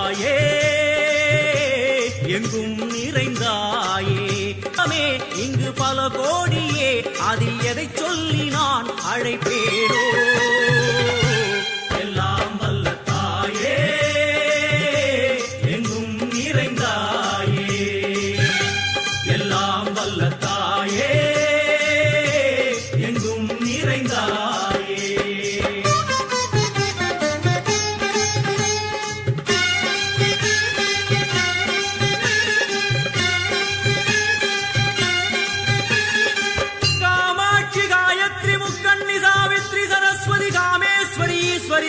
தாயே எங்கும் நிறைந்தாயே. இங்கு பல கோடியே அதில் எதை சொல்லி நான் அழைப்பேனோ. எல்லாம் வல்ல தாயே எங்கும் நிறைந்தாயே. எல்லாம் வல்ல தாயே எங்கும் நிறைந்தாயே.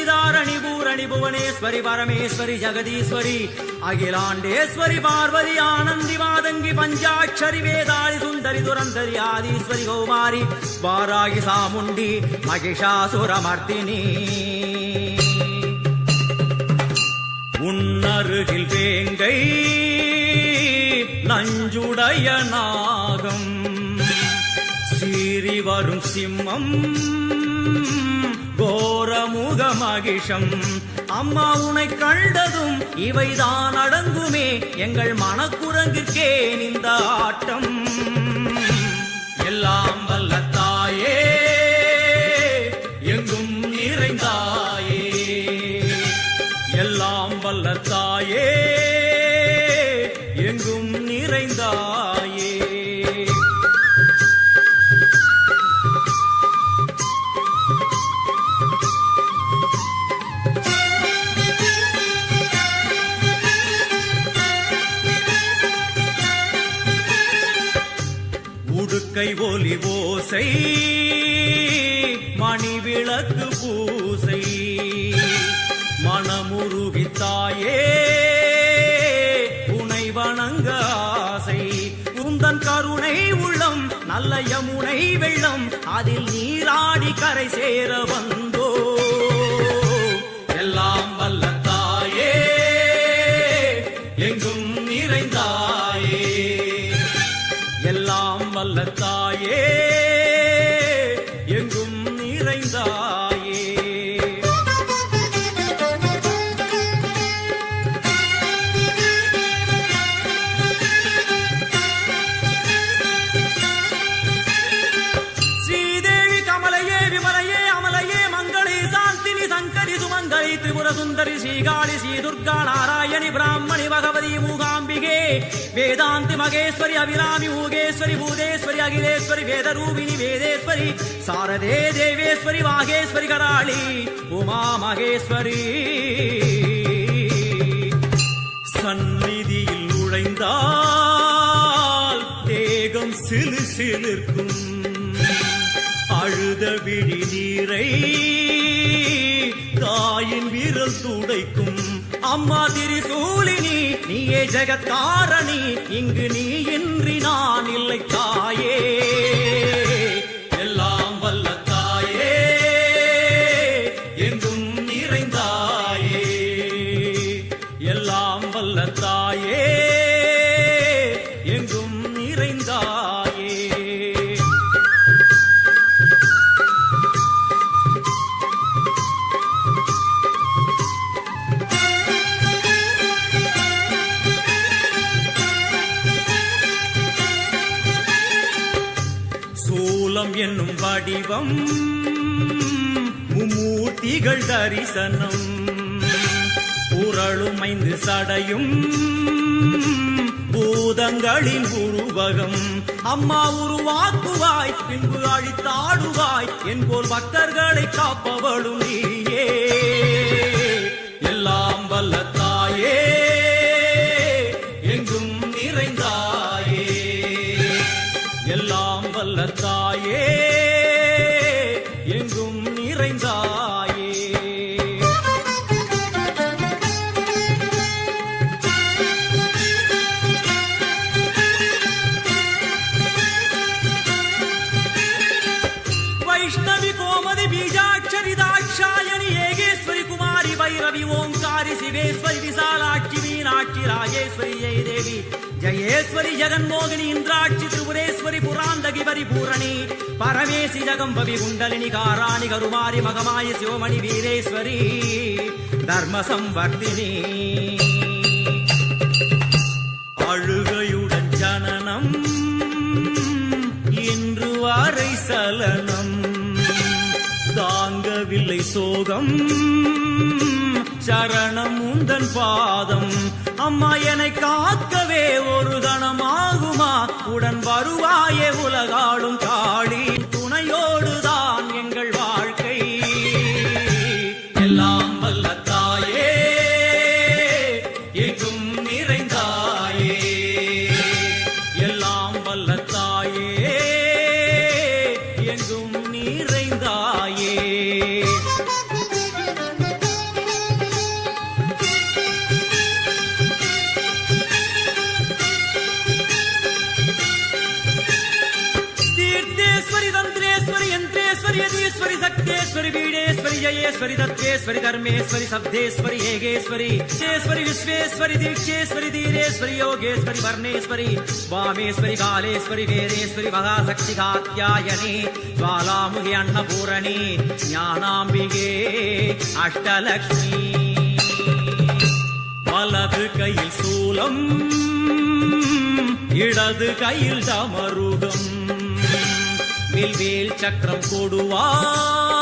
தாரணி பூரணி புவனேஸ்வரி பரமேஸ்வரி ஜெகதீஸ்வரி அகிலாண்டேஸ்வரி பார்வதி ஆனந்தி மாதங்கி பஞ்சாட்சரி வேதாளி சுந்தரி துரந்தரி ஆதீஸ்வரி கௌமாரி வாராகி சாமுண்டி மகிஷாசுரமர்த்தினி. உன்னருகில் வேங்கை நஞ்சுடைய நாகம் சீறி வரும் சிம்மம் கோரமுக மகிஷம். அம்மா உனை கண்டதும் இவைதான் அடங்குமே எங்கள் மனக்குரங்கிற்கே இந்த ஆட்டம். எல்லாம் வல்ல தாயே எங்கும் நிறைந்தாயே. எல்லாம் வல்ல தாயே எங்கும் நிறைந்தாயே. உடுக்கை ஒலி ஓசை மணி விளக்கு பூசை மனமுருகித்தாயே உனை வணங்க ஆசை. உந்தன் கருணை உள்ளம் நல்ல யமுனை வெள்ளம் அதில் நீராடி கரை சேர வந்தோ. எல்லாம் வல்ல தாயே எங்கும் நிறைந்தாயே. எல்லாம் வல்ல தாயே எங்கும் நிறைந்தாயே. ஸ்ரீதேவி கமலையே விமலையே அமலையே மங்களே சாந்தினி சங்கரி சுமங்கலி திரிபுர சுந்தரி ஸ்ரீகாளி ஸ்ரீ துர்கா நாராயணி பிராமணி பகவதி மூகாம்பிகே வேதாந்தி மகேஸ்வரி அபிராமி மூகேஸ்வரி பூதேஸ்வரி அகிலேஸ்வரி வேதரூபிணி வேதேஸ்வரி சாரதே தேவேஸ்வரி வாகேஸ்வரி கராளி உமா மகேஸ்வரி. சந்நிதியில் நுழைந்தால் தேகம் சிலு சிலிர்க்கும். அழுத விழி நீரை தாயின் விரல் துடைக்கும். அம்மா திரிசூலினி நீயே ஜெகத்காரணி இங்கு நீ இன்றி நான் இல்லை தாயே. எல்லாம் வல்ல தாயே எங்கும் நிறைந்தாயே. எல்லாம் வல்ல தாயே எங்கும் நிறைந்தாயே. சூலம் என்னும் வடிவம் மும்மூர்த்திகள் தரிசனம். உரளும் 5 சடையும் பூதங்களின் உருவகம். அம்மா உருவாக்குவாய் பின்பு அழித்தாடுவாய் என்போல் பக்தர்களை காப்பவளும் நீயே. எல்லாம் வல்ல தாயே எங்கும் நிறைந்தாயே. எல்லாம் வல்ல தாயே எங்கும் நிறைந்தாயே. வைஷ்ணவி கோமதி பீஜாட்சரி தாட்சாயணி ஏகேஸ்வரி குமாரி வைரவி ஓங்காரி சிவேஸ்வரி விசாலாட்சி மீனாட்சி ராஜேஸ்வரி ஜெயதேவி ஜயேஸ்வரி ஜெகன்மோகினி இந்திராட்சி திரிபுரேஸ்வரி புராந்தகி பரிபூரணி பரமேசி ஜகம்பவி குண்டலினி காராணி கருமாரி மகமாய சிவமணி வீரேஸ்வரி தர்ம சம்வர்த்தினி. சோகம் சரணம் உந்தன் பாதம் அம்மா என்னை காக்கவே ஒரு கணமாகுமா உடன் வருவாயே உலகாளும் காளி துணையோடுதான் எங்கள் வாழ்க்கை எல்லாம் வல்ல தாயே எங்கும் நிறைந்தாயே எல்லாம் வல்ல தாயே எங்கும் நிறைந்தாயே யதீஸ்வரி சக்தேஸ்வரி வீடேஸ்வரி ஜயேஸ்வரி தத்வேஸ்வரி தர்மேஸ்வரி சப்தேஸ்வரி ஏகேஸ்வரி சேஸ்வரி விஸ்வேஸ்வரி தீட்சேஸ்வரி தீரேஸ்வரி யோகேஸ்வரி வர்ணேஸ்வரி வாமேஸ்வரி காலேஸ்வரி வேரேஸ்வரி மகாசக்தி காத்யாயனி ஜ்வாலாமுகி அன்னபூரணி ஞானாம்பிகே அஷ்டலக்ஷ்மி வலது கையில் சூலம் இடது கையில் டமருகம் வில்வேல் சக்கரம் கொடுவாள்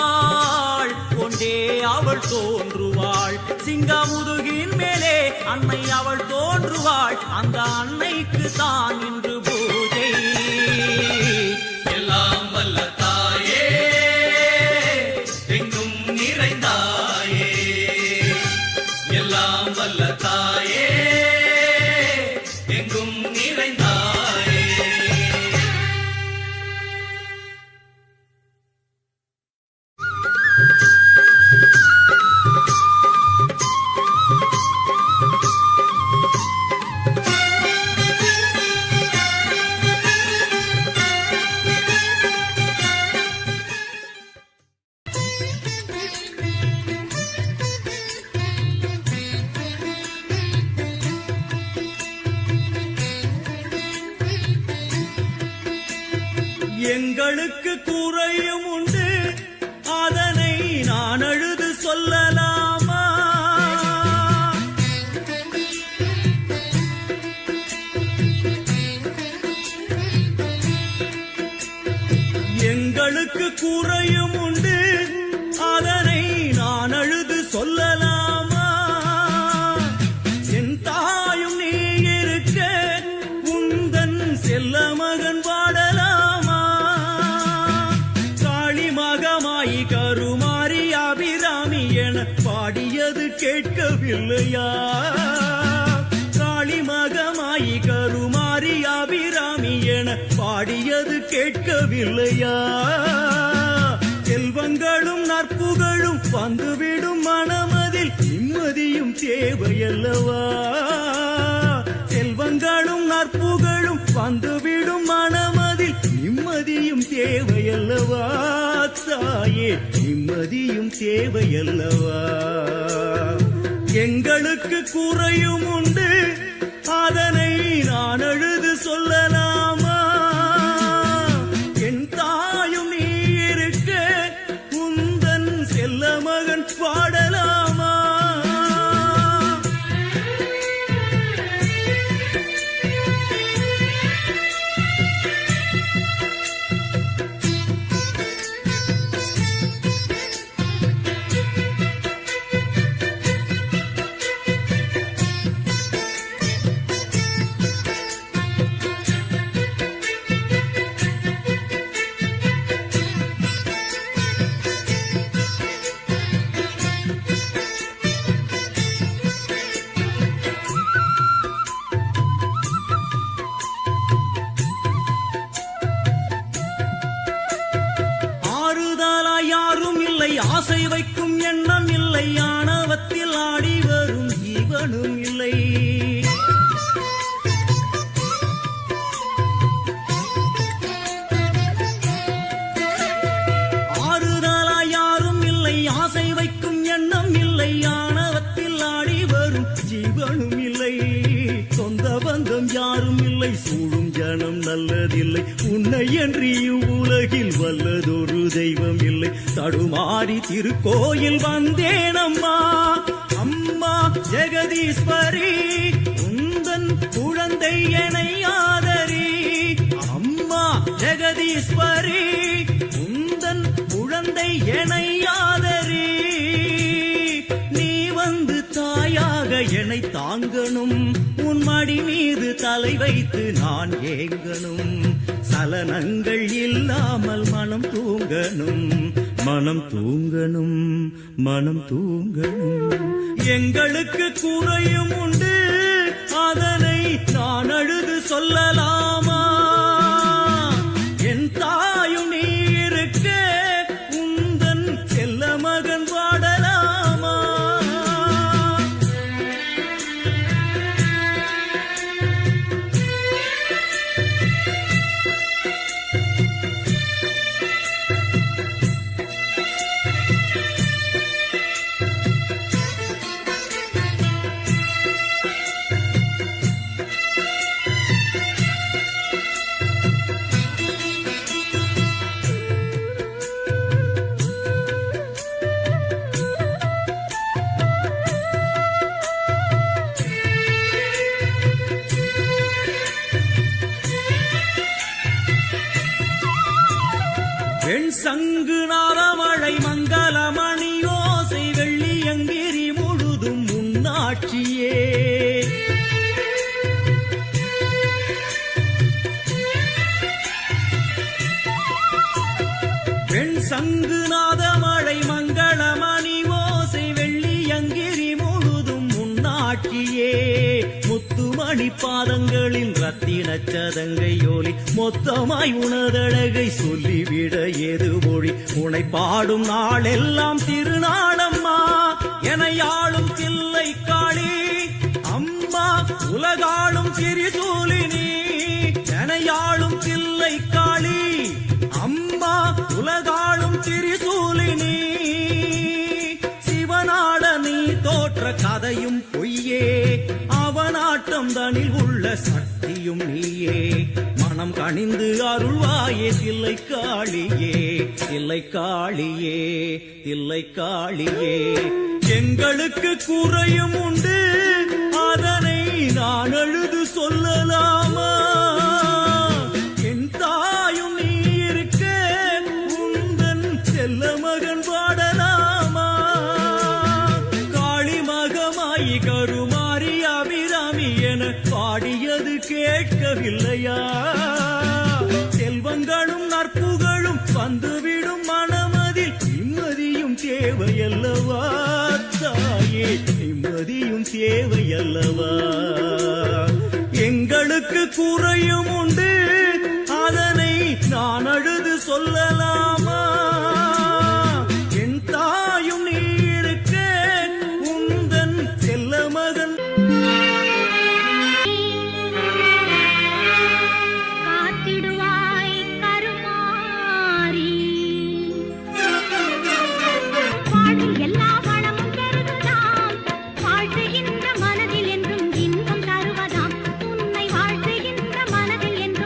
கொண்டே அவள் தோன்றுவாள் சிங்கமுதுகின் மேலே அன்னை அவள் தோன்றுவாள் அந்த அன்னைக்கு தான் இன்று பூஜை எல்லாம் வல்ல தாயே எங்கும் நிறைந்தாயே எல்லாம் வல்ல தாயே எங்கும் நிறைந்தாயே எங்களுக்கு குறையும் உண்டு அதனை நான் அழுது சொல்லலாமா எங்களுக்கு குறையும் உண்டு அதனை நான் அழுது சொல்லலாமா என் தாயும் நீ இருக்க உந்தன் செல்ல மகன் வாடலாமா கருமாரி அபிராமி என பாடியது கேட்கவில்லையா காளி மகமாயி கருமாரி அபிராமி என பாடியது கேட்கவில்லையா செல்வங்களும் நற்புகழும் வந்துவிடும் மனமதில் நிம்மதியும் தேவையல்லவா செல்வங்களும் நற்புகழும் வந்துவிடும் மனமதில் நிம்மதியும் தேவையல்லவா தாயே நிம்மதியும் தேவையல்லவா எங்களுக்கு குறையும் உண்டு அதனை நான் அழுது சொல்லலாமா என் தாயும் நீ இருக்க உந்தன் செல்ல மகன் பாடலாமா ஆசை வைக்கும் எண்ணம் இல்லை ஆணவத்தில் ஆடி வரும் ஜீவனும் இல்லை ஆறுதலா யாரும் இல்லை ஆசை வைக்கும் எண்ணம் இல்லை ஆணவத்தில் ஆடி வரும் ஜீவனும் இல்லை சொந்த பந்தம் யாரும் இல்லை சூழும் ஜனம் நல்லதில்லை உன்னை என்று உலகில் வல்லதொரு தெய்வம் இல்லை தடுமாறி திருக்கோயில் வந்தேனம்மா அம்மா ஜெகதீஸ்வரி உந்தன் குழந்தை என்னை ஆதரி அம்மா ஜெகதீஸ்வரி உந்தன் குழந்தை என்னை ஆதரி தூங்கணும், உன் மடி மீது தலை வைத்து நான் ஏங்கணும். சலனங்கள் இல்லாமல் மனம் தூங்கணும், மனம் தூங்கணும், மனம் தூங்கணும். எங்களுக்கு குறையும் உண்டு, அதனை நான் அழுது சொல்லலாமா? என் தாயும் நீ இருக்க உந்தன் செல்ல மகன் பாடலாமா? வெண் சங்கு நாதமழை மங்களமணி ஓசை வெள்ளியங்கிரி முழுதும் முன்னாட்சியே. வெண் சங்கு நாதமழை மங்களமணி ஓசை வெள்ளியங்கிரி முழுதும் முன்னாட்சியே. முத்துமணி பாதங்களின் ரத்தின சதங்கையோலி மொத்தமாய் உனதழகை சொல்லிவிட ஏது மொழி? உனை பாடும் நாளெல்லாம் திருநாளம்மா, என யாழும் தில்லை காளி அம்மா, உலகாளும் திரிசூலினி. என யாழும் தில்லை காளி அம்மா, உலகாளும் திரிசூலினி. சிவனாட நீ தோற்ற கதையும் பொய்யே, அவனாட்டம் தனில் உள்ள சக்தியும் நீயே. மனம் கனிந்து அருள்வாயே தில்லை காளியே, தில்லை காளியே, தில்லை காளியே. எங்களுக்கு குறையும் உண்டு, அதனை நான் அழுது சொல்லலாமா? என் தாயும் நீ இருக்க உந்தன் செல்ல மகன் பாடலாமா? காளி மகமாயி கருமாரி அபிராமி என பாடியது கேட்கவில்லையா? செல்வங்களும் நற்புகழும் வந்துவிடும் மனமதில் நிம்மதியும் தேவையல்லவா தாயே, நிம்மதியும் தேவையல்லவா? எங்களுக்கு குறையும் உண்டு, அதனை நான் அழுது சொல்லலாமா? என் தாயும் நீ இருக்க உந்தன் செல்ல மகன் காத்திடுவாய் கருமாரி. வாழ்வில் எல்லா வளமும் பெருகுதாம், வாழ்த்துகின்ற மனதில் என்றும் இன்பம் தருவதாம். உன்னை வாழ்த்துகின்ற மனதில் என்றும்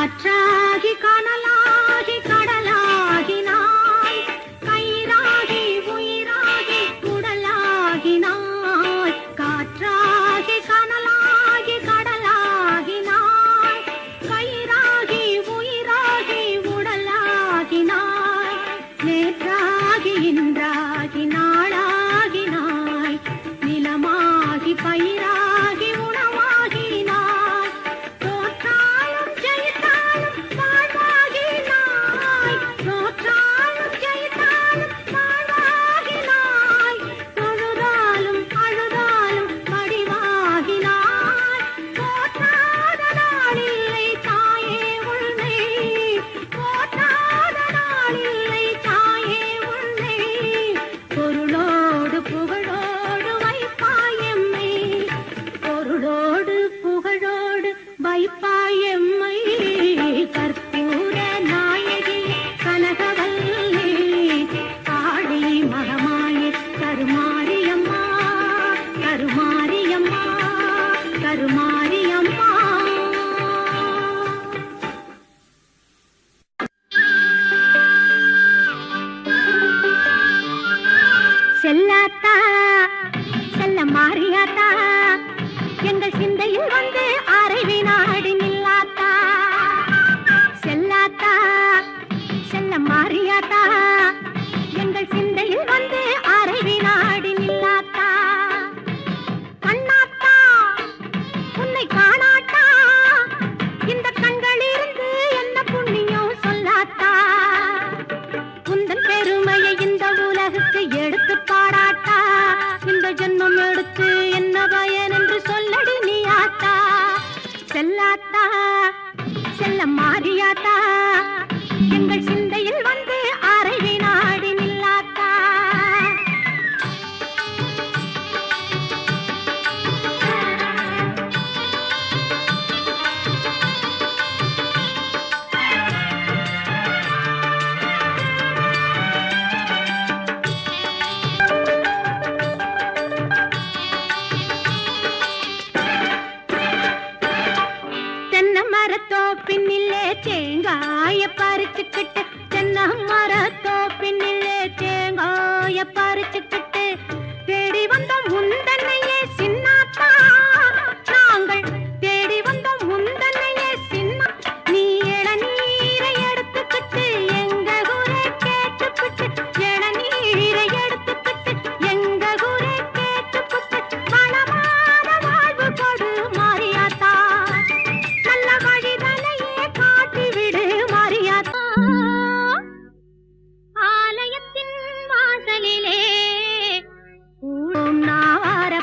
காற்றாகி கனலாகி கடலாகினாய் கயிறாகி உயிராகி உடலாகினாய் காற்றாகி கனலாகி கடலாகினாய் கயிறாகி உயிராகி உடலாகினாய் நேற்றாகி இன்றாகி நாளாகினாய் நிலமாகி பயிராகி உணவாகினாய் தோற்றாலும் ஜெயித்தாலும் வாழ்வாகினாய் தோற்றாலும் ஜெயித்தாலும் வாழ்வாகினாய் தொழுதாலும் அழுதாலும் வடிவாகினாய் போற்றாத நாளில்லை தாயே உன்னை போற்றாத நாளில்லை தாயே உன்னை பொருளோடு புகழோடு வைப்பாயம்மை பொருளோடு புகழோடு வைப்பாயம்மை கற்பூர நாயகி கனகவல்லி காளி மகமாயி கருமாரியம்மா கருமாரியம்மா கருமாரியம்மா செல்லாத்தா செல்ல மாறியாத்தா எங்கள் சிந்தையில் வந்து அரை வினாடி நில்லாத்தா செல்லாத்தா செல்ல மாறியாத்தா எங்கள் சிந்தையில் வந்து அரை வினாடி நில்லாத்தா கண்ணாத்தா உன்னை காணாட்டா இந்த கண்களிலிருந்து என்ன புண்ணியம் சொல்லாத்தா உந்தன் பெருமையை இந்த உலகுக்கு எடுத்து பாடாட்டா இந்த ஜென்மம் எடுத்து என்ன பயன் என்று சொல்லடி நீ ஆத்தா செல்லாத்தா செல்ல மாறியாத்தா எங்கள் சிந்தையில் வந்து அரை வினாடி நில்லாத்தா தென்னை மரத்தோப்பினிலே தேங்காய பறிச்சுக்கிட்டு தென்னை மரத்தோப்பினிலே தேங்காய பறிச்சுக்கிட்டு தேடி வந்தோம் முந்தன்னையே சின்னாத்தா நாங்கள் தேடி வந்தோம் முந்தன்னையே சின்ன நீ இளநீரை எடுத்துக்கிட்டு எங்க ஊரை கேட்டுக்கிட்டு இளநீரை எடுத்துக்கிட்டு எங்க ஊரை கேட்டுக்கிட்டு வளமான வாழ்வு கொடு மாரியாத்தா நல்ல வழிதலையே காட்டிவிடு மாரியாத்தா ஆலயத்தின் வாசலிலே கூடும் நாவார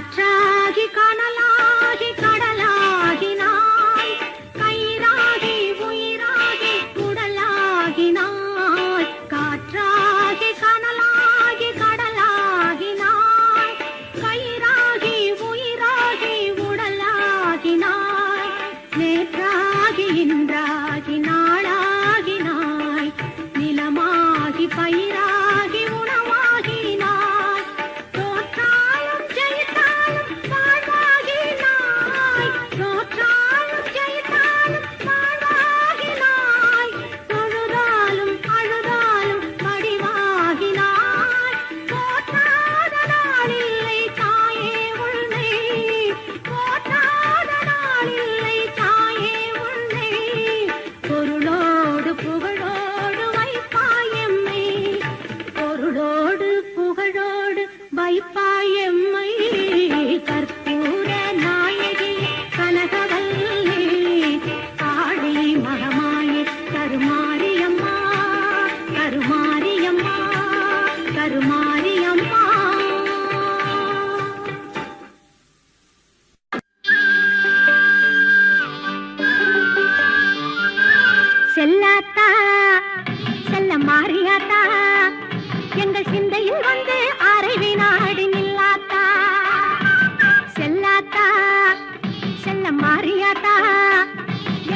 காற்றாகி கனலாகி கடலாகினாய் கயிறாகி உயிராகி உடலாகினாய் காற்றாகி கனலாகி கடலாகினாய் கயிறாகி உயிராகி உடலாகினாய் நேற்றாகி இன்றாகி நாளாகினாய் நிலமாகி பயிராகி உணவாகினாய் தோற்றாலும் ஜெயித்தாலும் வாழ்வாகினாய் தோற்றாலும் ஜெயித்தாலும் வாழ்வாகினாய் தொழுதாலும் அழுதாலும் வடிவாகினாய் போற்றாத நாளில்லை தாயே உன்னை போற்றாத நாளில்லை தாயே உன்னை பொருளோடு புகழோடு வைப்பாயம்மை பொருளோடு புகழோடு வைப்பாயம்மை கற்பூர நாயகி கனகவல்லி காளி மகமாயி கருமாரியம்மா கருமாரியம்மா கருமாரியம்மா செல்லாத்தா செல்ல மாறியாத்தா எங்கள் சிந்தையில் வந்து அரை வினாடி நில்லாத்தா செல்லாத்தா செல்ல மாறியாத்தா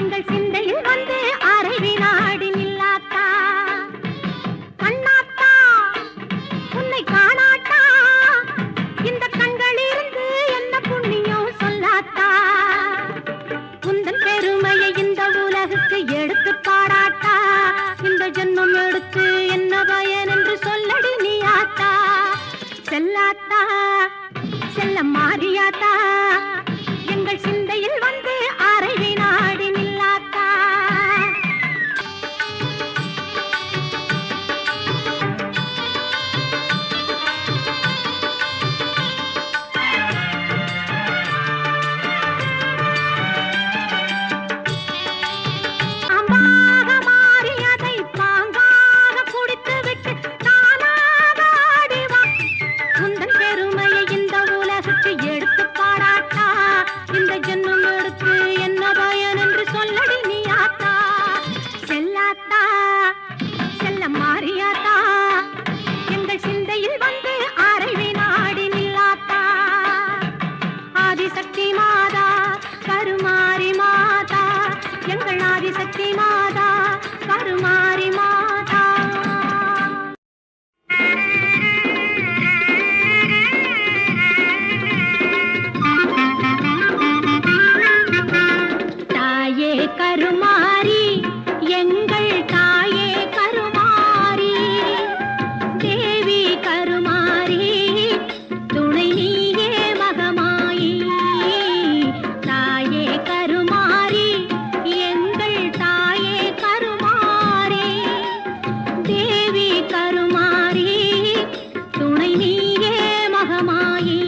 எங்கள் சிந்தையில் வந்து அரை வினாடி நில்லாத்தா கண்ணாத்தா உன்னை காணாட்டா இந்த கண்களிலிருந்து என்ன புண்ணியம் சொல்லாத்தா உந்தன் பெருமையை இந்த உலகுக்கு எடுத்து பாடாட்டா இந்த ஜென்மம் எடுத்து என்ன பயன் என்று சொல்லடி நீ ஆத்தா செல்லாத்தா செல்ல மாறியாத்தா எங்கள் சிந்தையில் வந்து அரை வினாடி நில்லாத்தா அம்பாக மாறி அதை பாங்காக குடித்துவிட்டு தானாக ஆடிவா உந்தன் பெருமையை இந்த உலகுக்கு எடுத்து பாடாட்டா இந்த ஜென்மம் எடுத்து என்ன பயன் என்று சொல்லடி நீ ஆத்தா செல்லாத்தா செல்ல மாறியாத்தா எங்கள் சிந்தையில் வந்து அரை வினாடி நில்லாத்தா ஆதிசக்தி மாதா கருமாரி மாதா எங்கள் ஆதிசக்தி மாதா கருமாரி மாதா தாயே கருமாரி எங்கள் தாயே கருமாரி தேவி கருமாரி துணை நீயே மகமாயி தாயே கருமாரி எங்கள் தாயே கருமாரி தேவி கருமாரி துணை நீயே மகமாயி